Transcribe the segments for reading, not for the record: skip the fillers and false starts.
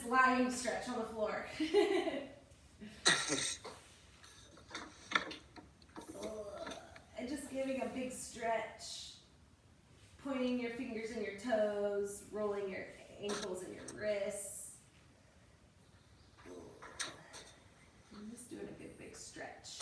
flying stretch on the floor. And just giving a big stretch, pointing your fingers and your toes, rolling your ankles and your wrists. And just doing a good big stretch.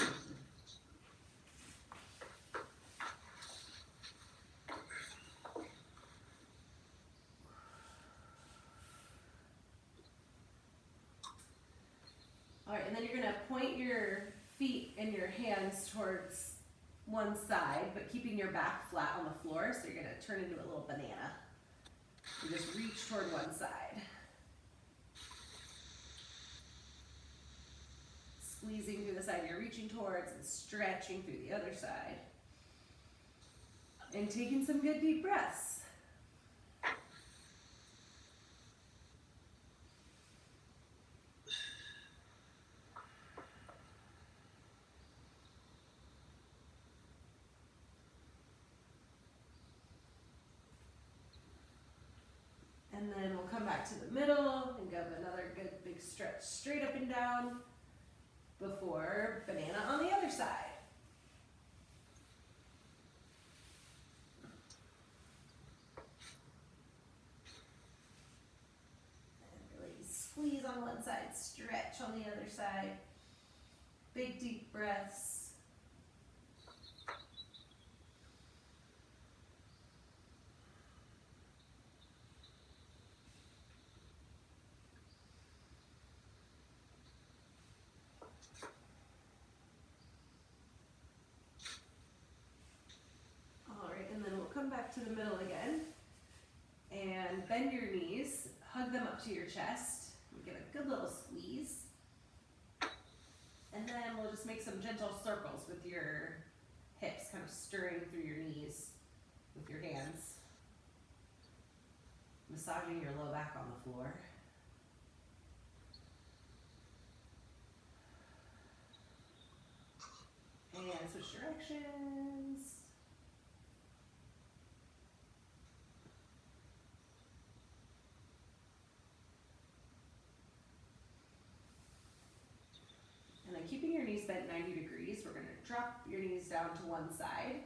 All right, and then you're gonna point your feet and your hands towards one side, but keeping your back flat on the floor, so you're gonna turn into a little banana. You just reach toward one side. Squeezing through the side you're reaching towards and stretching through the other side. And taking some good deep breaths. And then we'll come back to the middle and give another good big stretch straight up and down before banana on the other side. And really squeeze on one side, stretch on the other side. Big deep breaths. Come back to the middle again and bend your knees, hug them up to your chest, give a good little squeeze, and then we'll just make some gentle circles with your hips, kind of stirring through your knees with your hands, massaging your low back on the floor. And switch directions. Keeping your knees bent 90 degrees, we're going to drop your knees down to one side,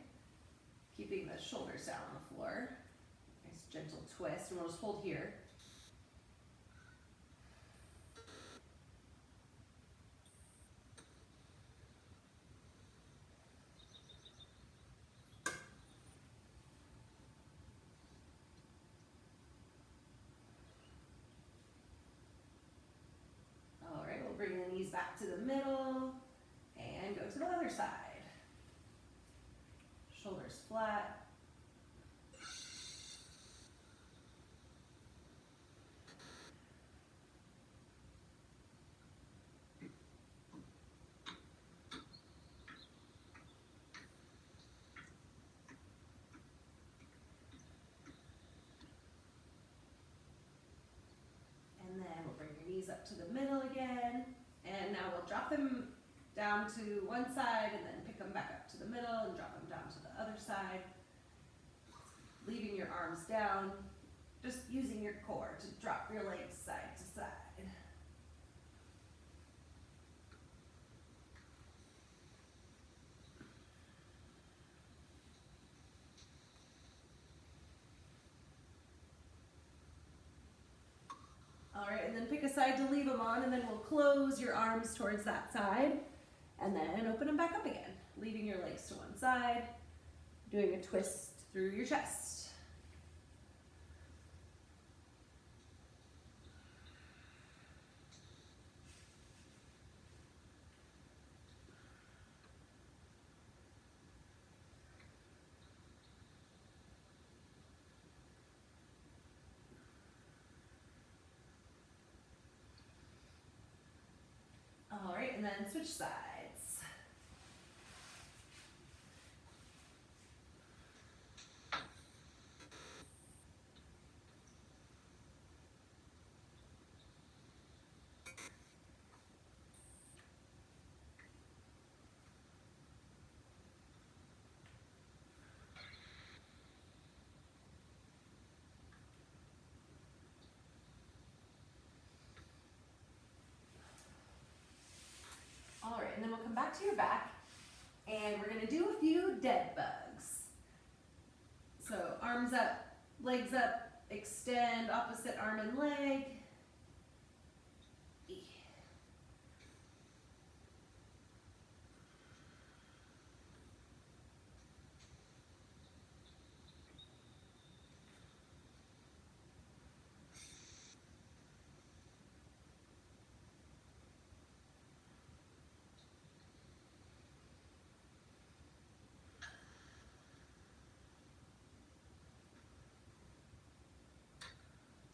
keeping the shoulders down on the floor. Nice gentle twist, and we'll just hold here. All right, we'll bring the knees back to the middle and go to the other side. Shoulders flat. And then we'll bring your knees up to the middle again. And now we'll drop them down to one side and then pick them back up to the middle and drop them down to the other side. Leaving your arms down, just using your core to drop your legs side to side. All right, and then pick a side to leave them on, and then we'll close your arms towards that side, and then open them back up again, leaving your legs to one side, doing a twist through your chest. All right, and then switch sides. come back to your back, and we're gonna do a few dead bugs. So arms up, legs up, extend opposite arm and leg.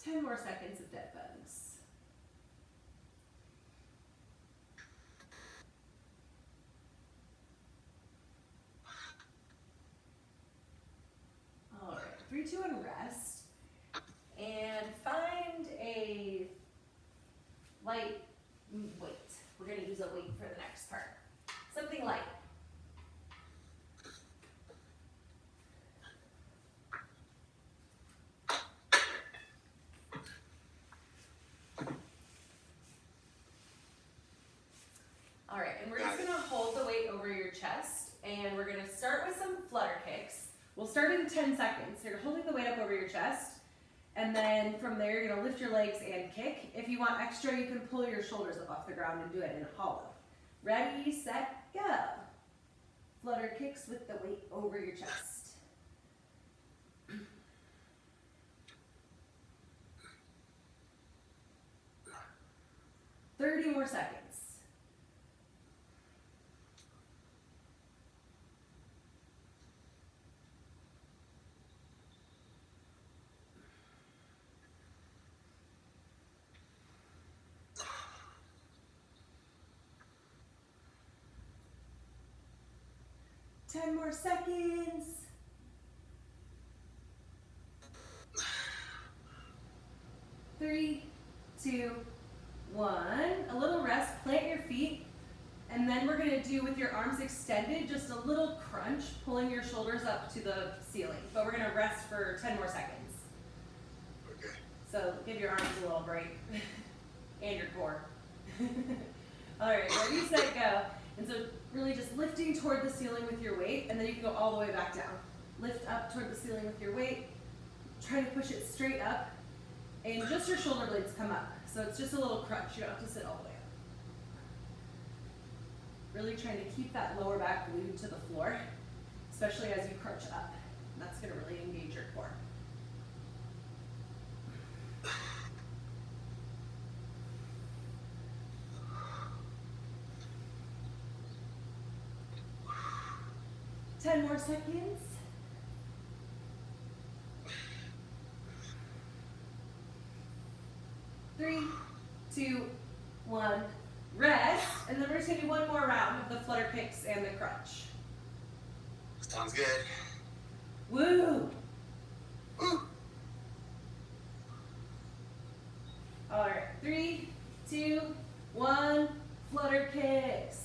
10 more seconds of dead bugs. All right, 3, 2, and rest. And find a light weight. We're going to use a weight for the next part. Something light. All right, and we're just going to hold the weight over your chest, and we're going to start with some flutter kicks. We'll start in 10 seconds. So you're holding the weight up over your chest, and then from there you're going to lift your legs and kick. If you want extra, you can pull your shoulders up off the ground and do it in a hollow. Ready, set, go. Flutter kicks with the weight over your chest. 30 more seconds. 10 more seconds. 3, 2, 1. A little rest, plant your feet, and then we're gonna do with your arms extended, just a little crunch, pulling your shoulders up to the ceiling. But we're gonna rest for 10 more seconds. Okay. So give your arms a little break, and your core. All right, ready, set, go. And so really just lifting toward the ceiling with your weight, and then you can go all the way back down. Lift up toward the ceiling with your weight, try to push it straight up, and just your shoulder blades come up. So it's just a little crunch, you don't have to sit all the way up. Really trying to keep that lower back glued to the floor, especially as you crunch up. And that's gonna really engage your core. Ten more seconds. 3, 2, 1, rest, and then we're just gonna do one more round of the flutter kicks and the crunch. Sounds good. Woo! Woo! All right, 3, 2, 1, flutter kicks.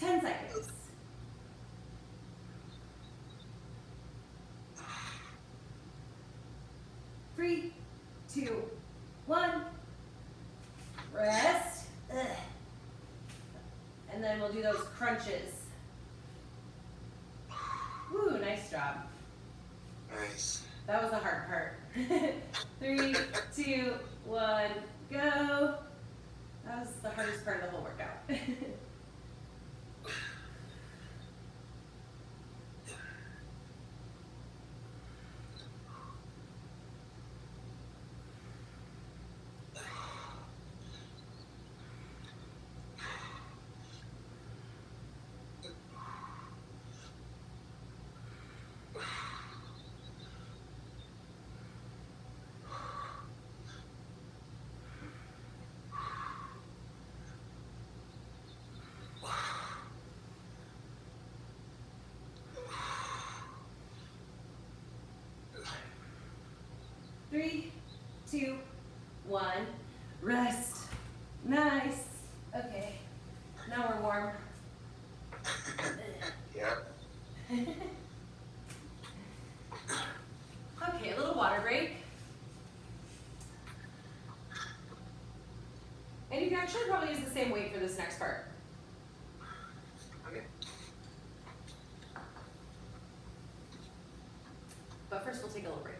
Seconds. 3, 2, 1, rest. Ugh. And then we'll do those crunches. Woo, nice job. Nice. That was the hard part. 3, 2, 1, go. That was the hardest part of the whole workout. 10 3, 2, 1. Rest. Nice. Okay. Now we're warm. Yep. Okay, a little water break. And you can actually probably use the same weight for this next part. Okay. But first we'll take a little break.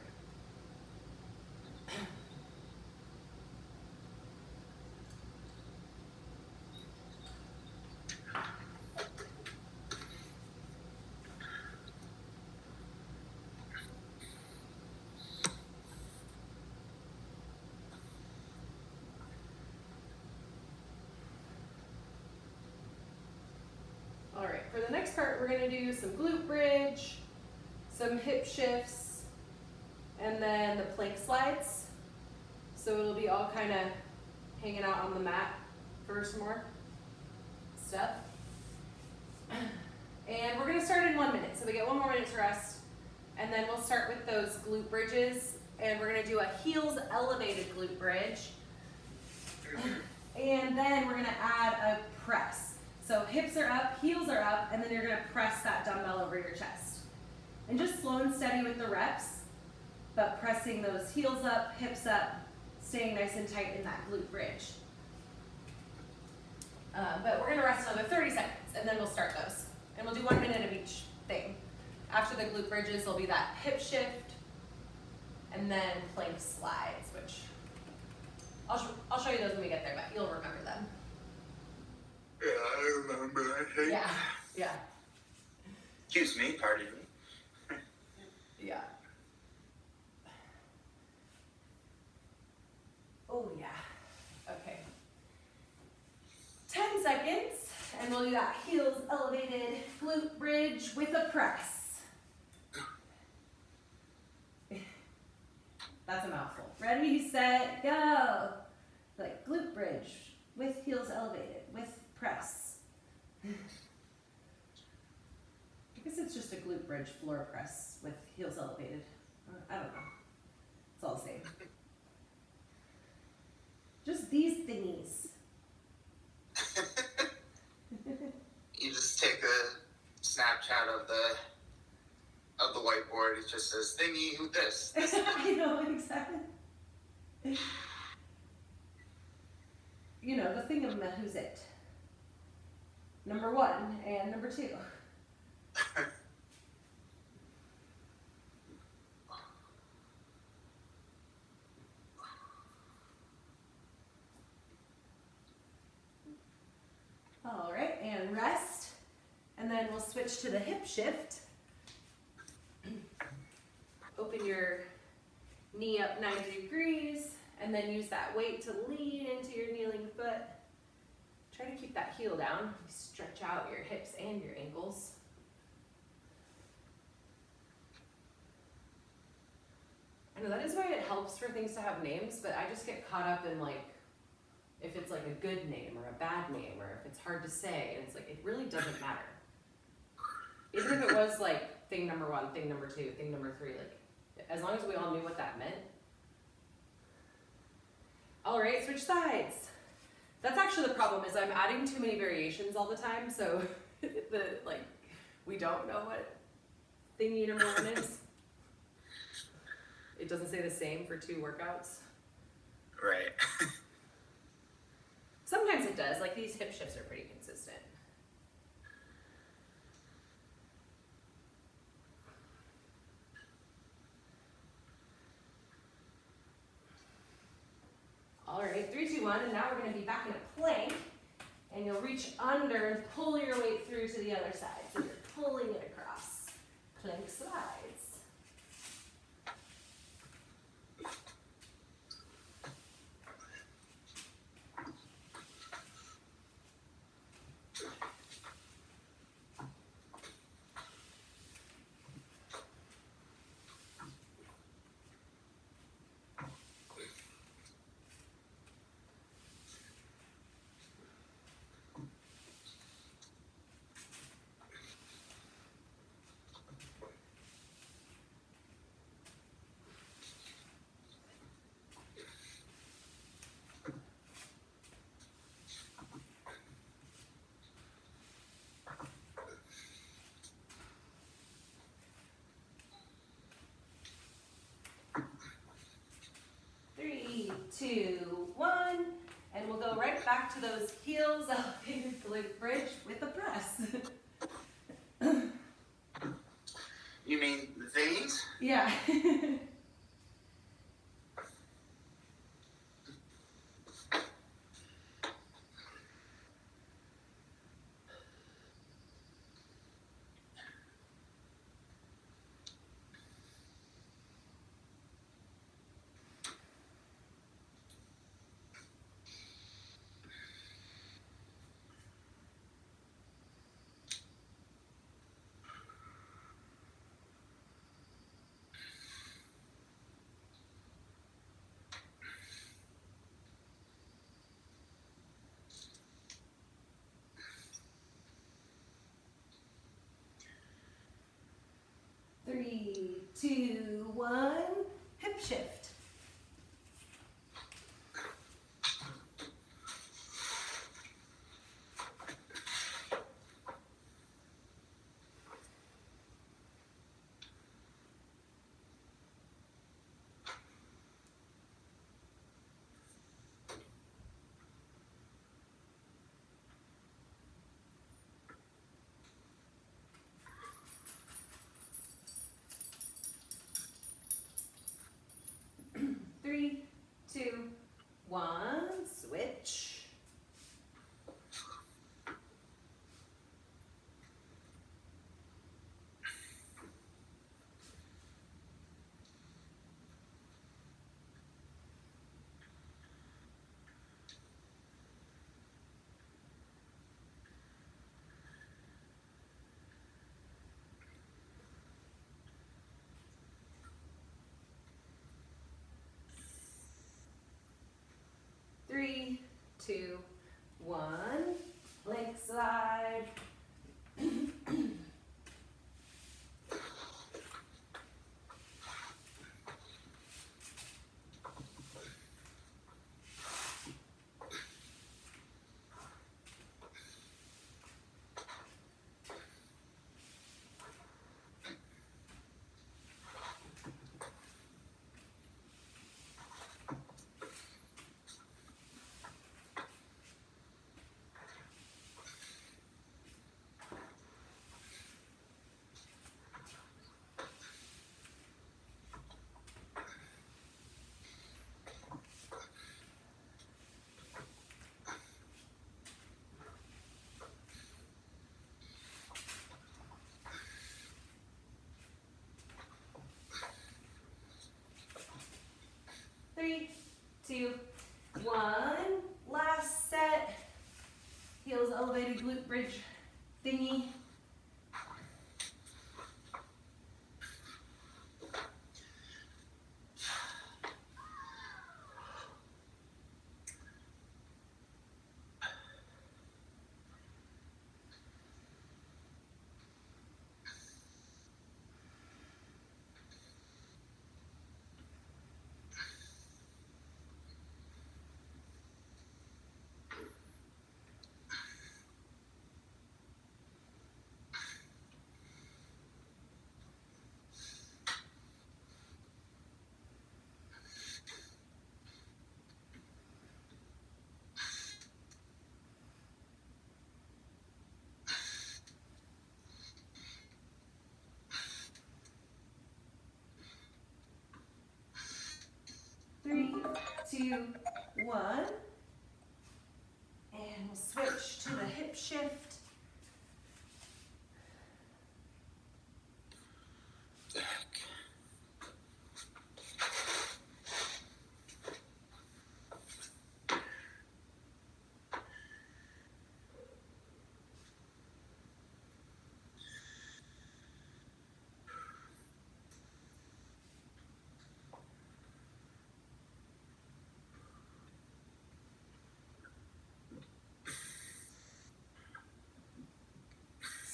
All right, for the next part, we're gonna do some glute bridge, some hip shifts, and then the plank slides. So it'll be all kind of hanging out on the mat for some more stuff. And we're gonna start in 1 minute. So we get 1 more minute to rest. And then we'll start with those glute bridges. And we're gonna do a heels elevated glute bridge. And then we're gonna add a press. So hips are up, heels are up, and then you're gonna press that dumbbell over your chest. And just slow and steady with the reps, but pressing those heels up, hips up, staying nice and tight in that glute bridge. But we're gonna rest another 30 seconds, and then we'll start those. And we'll do 1 minute of each thing. After the glute bridges, there'll be that hip shift, and then plank slides, which I'll show you those when we get there, but you'll remember them. Yeah, I remember, I think. Yeah. Excuse me, Pardy. Yeah. Oh yeah. Okay. 10 seconds, and we'll do that heels elevated glute bridge with a press. That's a mouthful. Ready, set, go. Like glute bridge with heels elevated with press. I guess it's just a glute bridge floor press with heels elevated. I don't know. It's all the same. Just these thingies. You just take a Snapchat of the whiteboard. It just says thingy with this. I know, exactly. You know, the thing of who's it. Number 1 and number 2. All right, and rest. And then we'll switch to the hip shift. Open your knee up 90 degrees, and then use that weight to lean into your kneeling foot. Try to keep that heel down. Stretch out your hips and your ankles. I know that is why it helps for things to have names, but I just get caught up in like, if it's like a good name or a bad name, or if it's hard to say, and it's like, it really doesn't matter. Even if it was like thing number 1, thing number 2, thing number 3, like, as long as we all knew what that meant. All right, switch sides. That's actually the problem, is I'm adding too many variations all the time, so we don't know what thingy number 1 is. It doesn't say the same for 2 workouts. Right. Sometimes it does, like these hip shifts are pretty consistent. All right, 3, 2, 1, and now we're gonna be back in a plank, and you'll reach under and pull your weight through to the other side. So you're pulling it across. Plank slides. 2, 1, and we'll go right back to those heels elevated glute bridge with the press. You mean these? Yeah. 3, 2, 1, hip shift. Three, two, one, switch. Three, two, one, leg slide. 3, 2, 1. Last set. Heels elevated glute bridge thingy. Three, two, one. And we'll switch to the hip shift.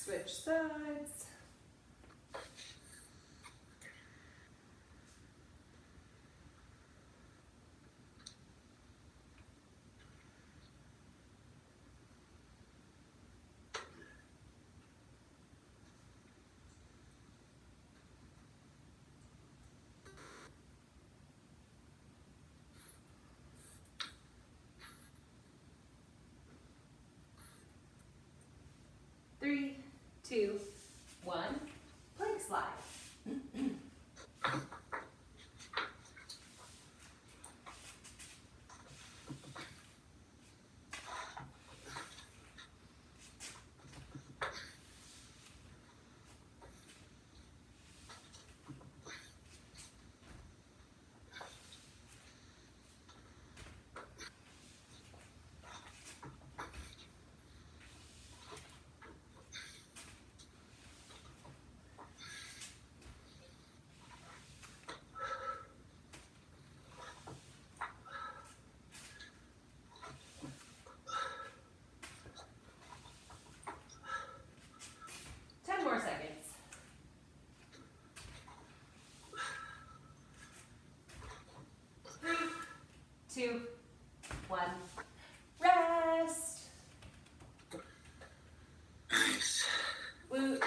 Switch sides. 2, 1. Plank slide. More seconds. 3, 2, 1. Rest. Nice. Woo.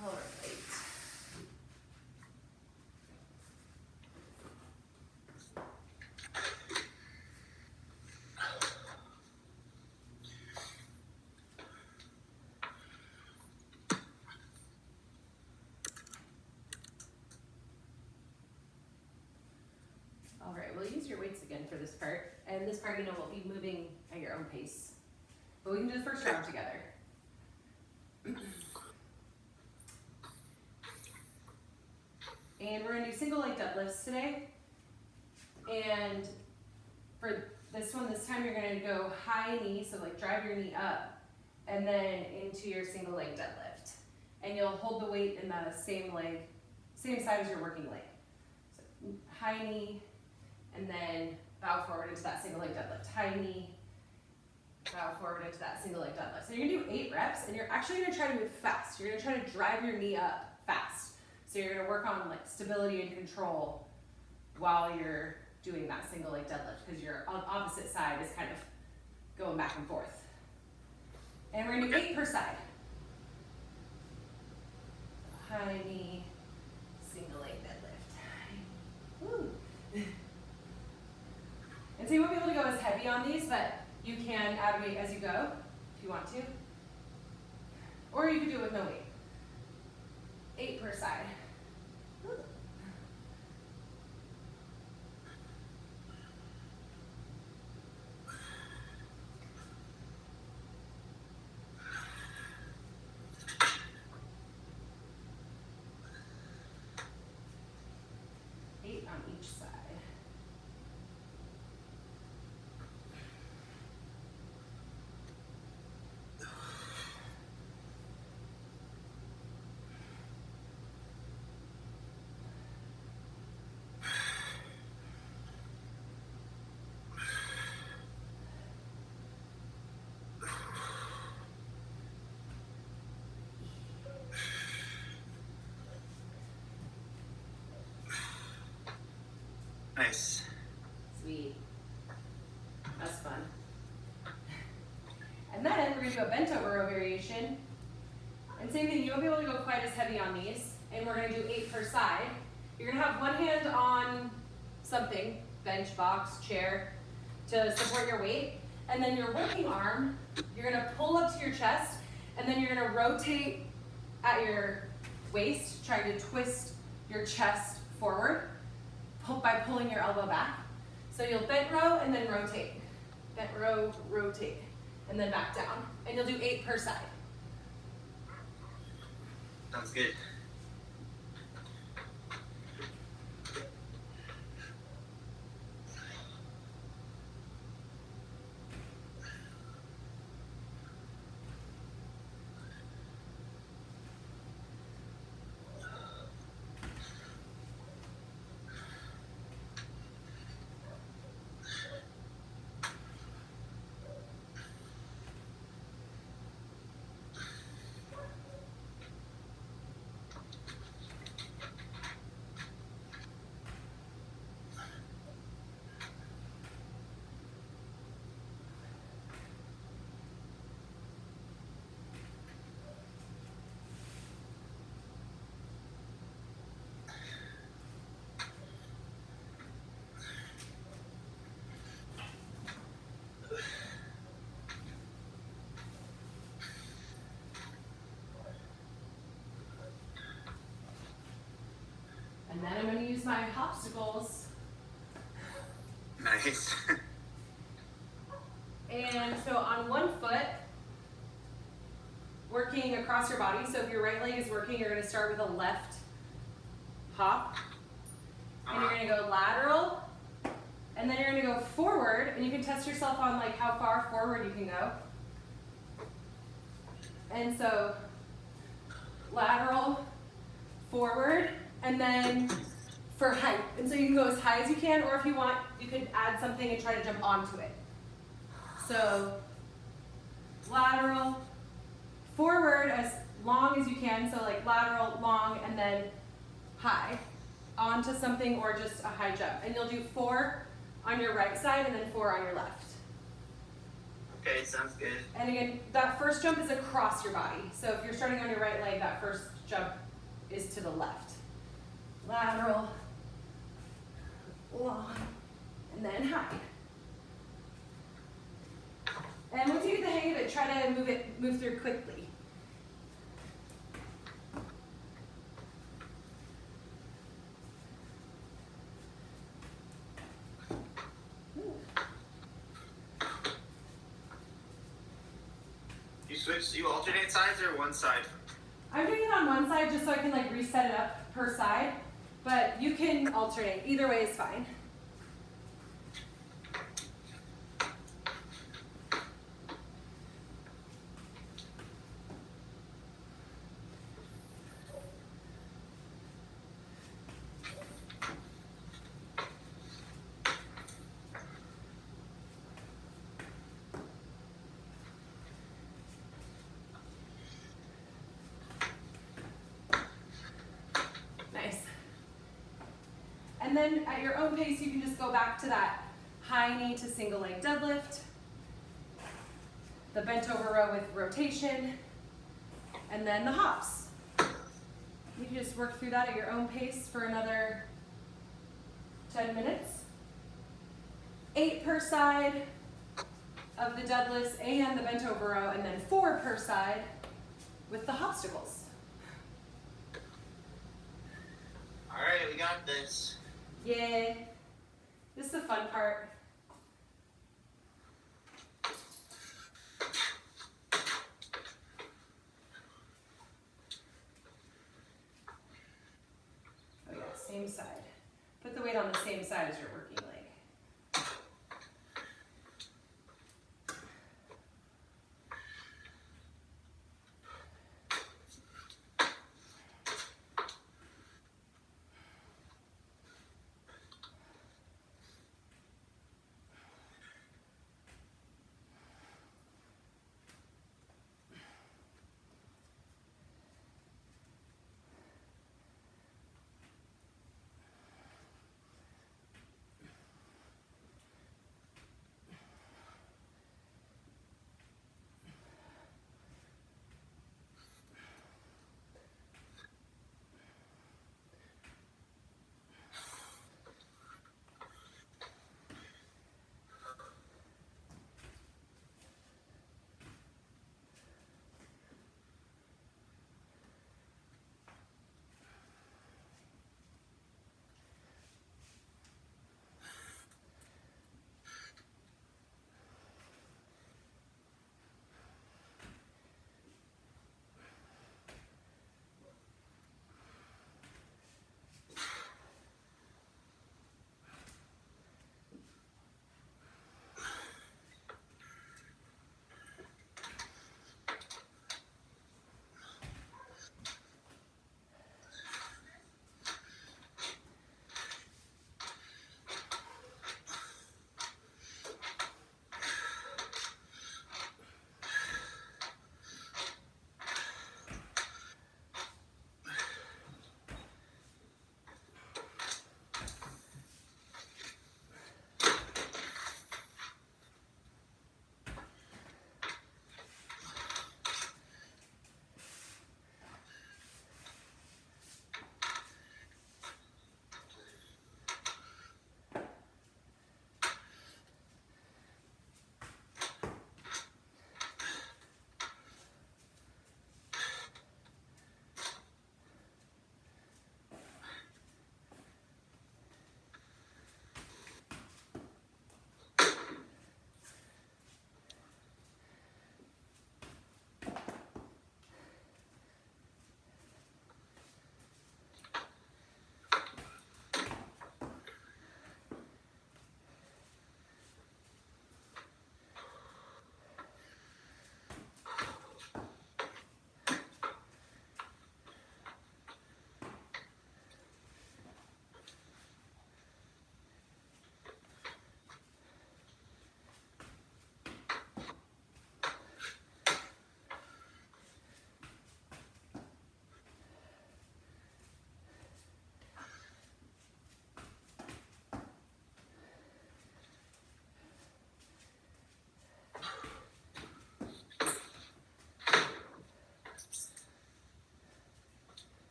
All right. All right, we'll use your weights again for this part. And this part, we'll be moving at your own pace. But we can do the first round together. And we're gonna do single leg deadlifts today. And for this one, this time you're gonna go high knee, so like drive your knee up, and then into your single leg deadlift. And you'll hold the weight in the same leg, same side as your working leg. So high knee, and then bow forward into that single leg deadlift. High knee, bow forward into that single leg deadlift. So you're gonna do 8 reps, and you're actually gonna try to move fast. You're gonna try to drive your knee up fast. So you're gonna work on like stability and control while you're doing that single leg deadlift, because your opposite side is kind of going back and forth. And we're gonna do 8 per side. High knee, single leg deadlift. Woo. And so you won't be able to go as heavy on these, but you can add weight as you go if you want to. Or you can do it with no weight. 8 per side. Woo. On each side. Nice. Sweet. That's fun. And then we're gonna do a bent over row variation. And same thing, you won't be able to go quite as heavy on these. And we're gonna do 8 per side. You're gonna have one hand on something, bench, box, chair, to support your weight. And then your working arm, you're gonna pull up to your chest, and then you're gonna rotate at your waist, trying to twist your chest forward by pulling your elbow back. So you'll bent row and then rotate. Bent row, rotate, and then back down. And you'll do 8 per side. Sounds good. use my hopsicles. Nice. And so on one foot, working across your body. So if your right leg is working, you're going to start with a left hop. And you're going to go lateral. And then you're going to go forward. And you can test yourself on like how far forward you can go. And so lateral, forward, and then for height. And so you can go as high as you can, or if you want, you could add something and try to jump onto it. So lateral, forward as long as you can, so like lateral, long, and then high onto something or just a high jump. And you'll do 4 on your right side and then 4 on your left. Okay, sounds good. And again, that first jump is across your body. So if you're starting on your right leg, that first jump is to the left. Lateral, long, and then high. And once you get the hang of it, try to move through quickly. You alternate sides or one side? I'm doing it on one side just so I can like reset it up per side, but you can alternate. Either way is fine. And then at your own pace, you can just go back to that high knee to single leg deadlift, the bent over row with rotation, and then the hops. You can just work through that at your own pace for another 10 minutes. 8 per side of the deadlifts and the bent over row, and then 4 per side with the hopsicles. All right, we got this. Yay. This is the fun part. Oh yeah, same side. Put the weight on the same side as your working leg.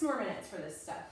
6 more minutes for this stuff.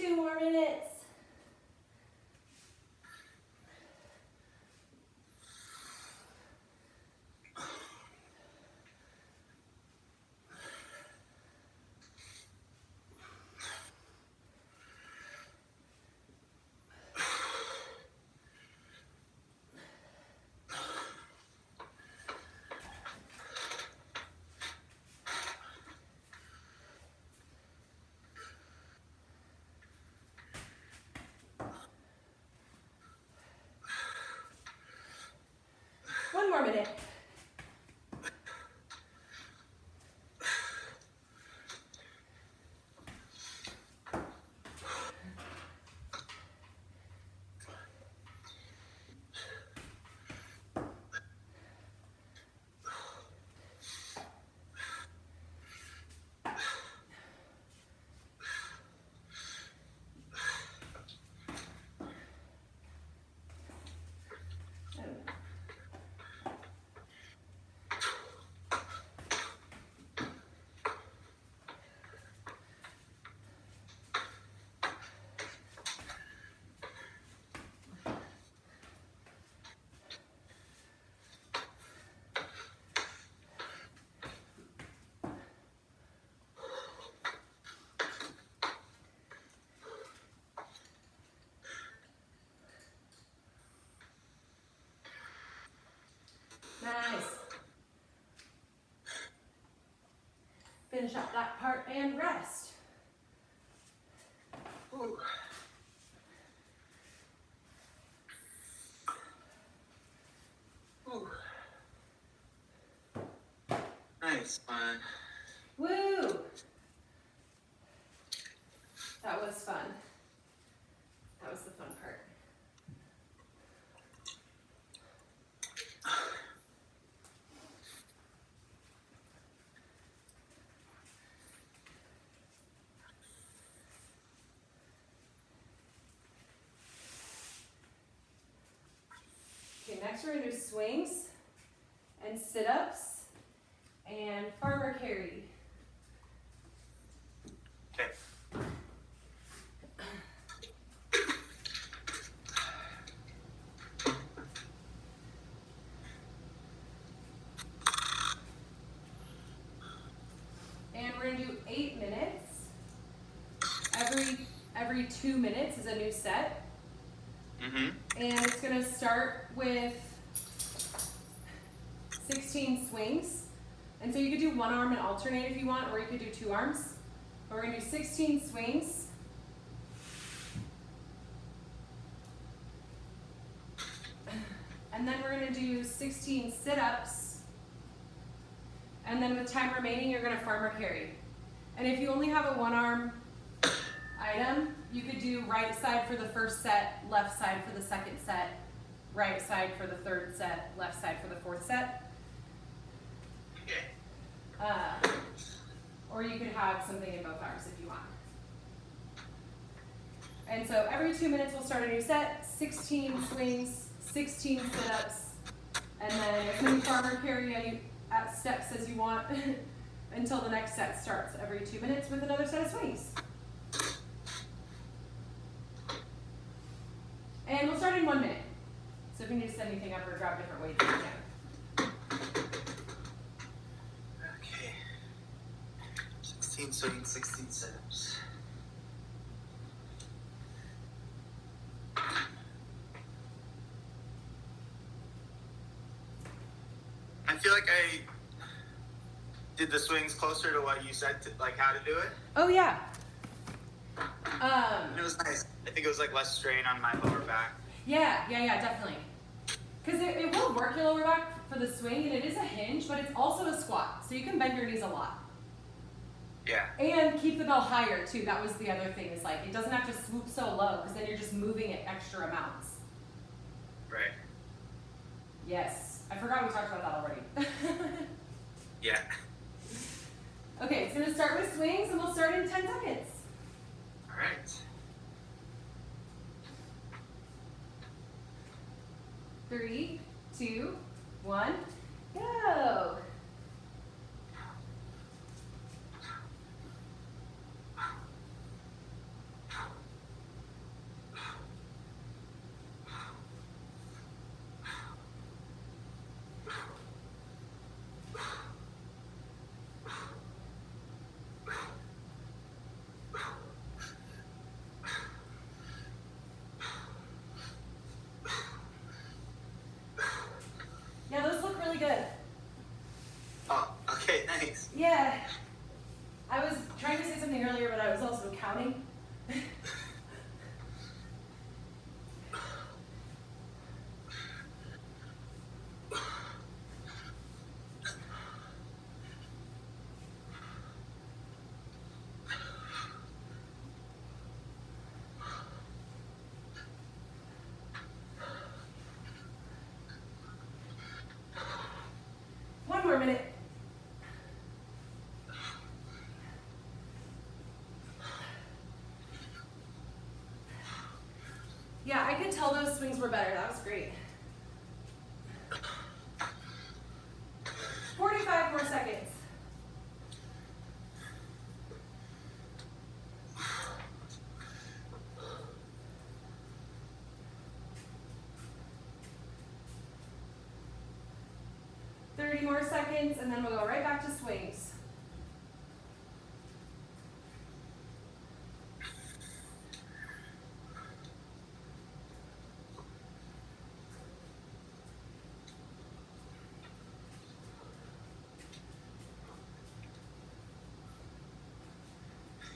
Two more minutes. finish up that part and rest. Ooh. Ooh. Nice one. Woo! That was fun. That was the fun part. Okay, next we're gonna do swings and sit-ups and farmer carry. Okay. And we're gonna do 8 minutes. Every 2 minutes is a new set. Mm-hmm. And it's gonna start with 16 swings. And so you could do one arm and alternate if you want, or you could do 2 arms. But we're gonna do 16 swings. And then we're gonna do 16 sit-ups. And then with time remaining, you're gonna farmer carry. And if you only have a 1-arm item, you could do right side for the first set, left side for the second set, right side for the third set, left side for the fourth set. Okay. Or you could have something in both arms if you want. And so every 2 minutes we'll start a new set, 16 swings, 16 sit-ups, and then as many farmer carry at steps as you want until the next set starts every 2 minutes with another set of swings. And we'll start in 1 minute. So if you need to set anything up or grab different weights, you can. Okay. 16 swings, 16 sit-ups. I feel like I did the swings closer to what you said, like how to do it. Oh yeah. And it was nice. I think it was like less strain on my lower back. Yeah, definitely. Because it will work your lower back for the swing, and it is a hinge, but it's also a squat, so you can bend your knees a lot. Yeah. And keep the bell higher too. That was the other thing. Is like it doesn't have to swoop so low, because then you're just moving it extra amounts. Right. Yes, I forgot we talked about that already. Yeah. Okay, so we're gonna start with swings, and we'll start in 10 seconds. All right. 3, 2, 1, go. Yeah, those look really good. Oh, okay, nice. Yeah. I was trying to say something earlier, but I was also counting. One more minute. Yeah, I could tell those swings were better. That was great. 45 more seconds. More seconds, and then we'll go right back to swings.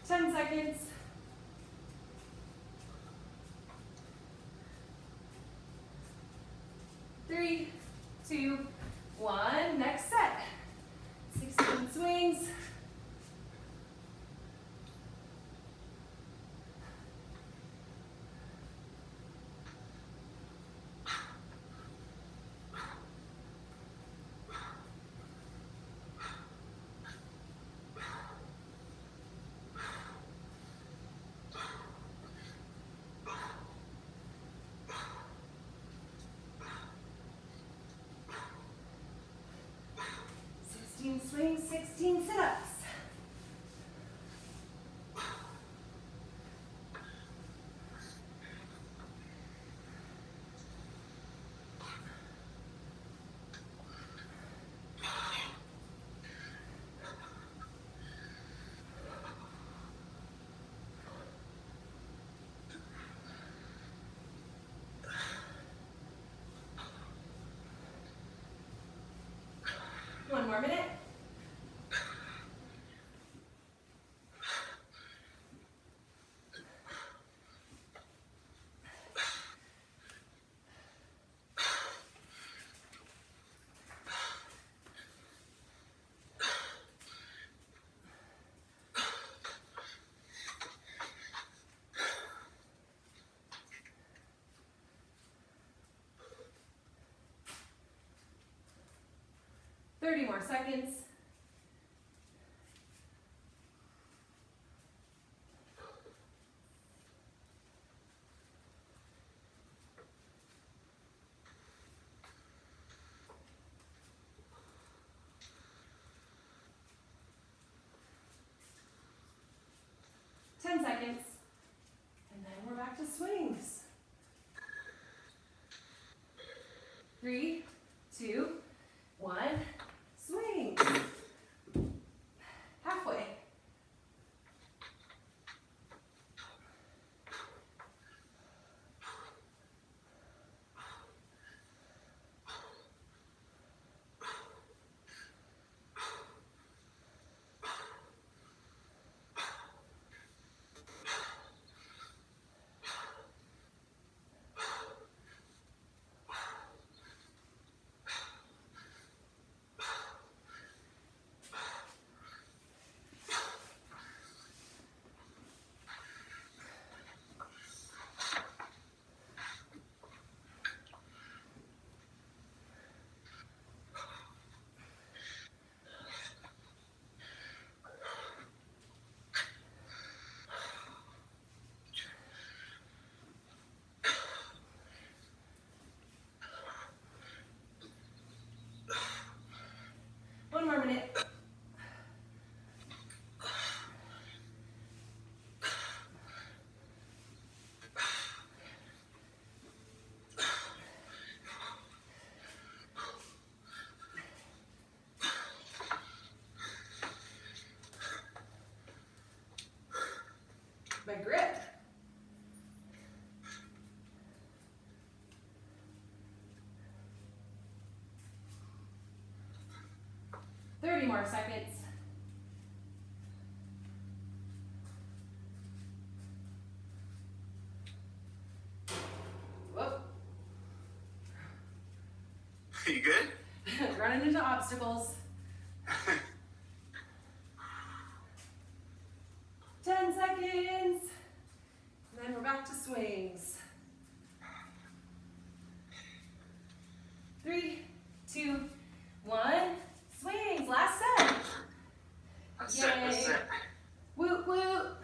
10 seconds. 3, 2, 1. Next set. 16 swings. Swings, 16 sit-ups. One more minute. More seconds. Ten seconds. And then we're back to swings. 3, 2, 1. Swing. Halfway. One more minute. My grip. More seconds. Whoop. You good? Running into obstacles. 10 seconds. And then we're back to swings. 3, 2, 1. Swings. Last set. That's it. Woot woot.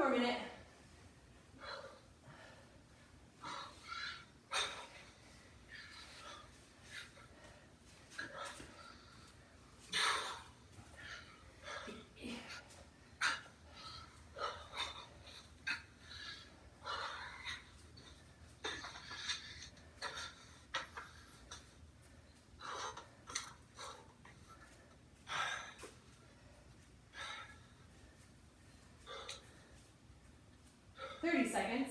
more minute. Seconds.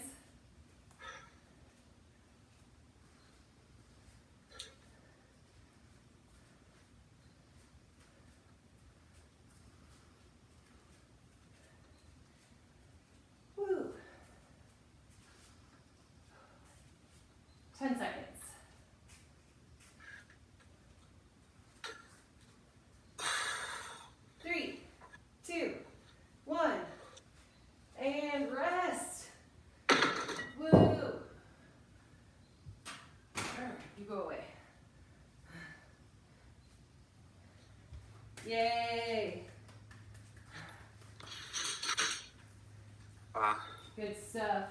Woo. 10 seconds. 3, 2, 1, and rest. Woo! Alright, you go away. Yay! Good stuff.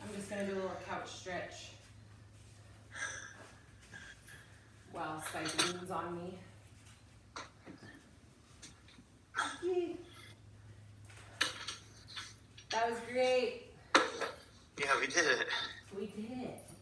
I'm just gonna do a little couch stretch while Spike leans on me. Yay. That was great. Yeah, we did it. We did it.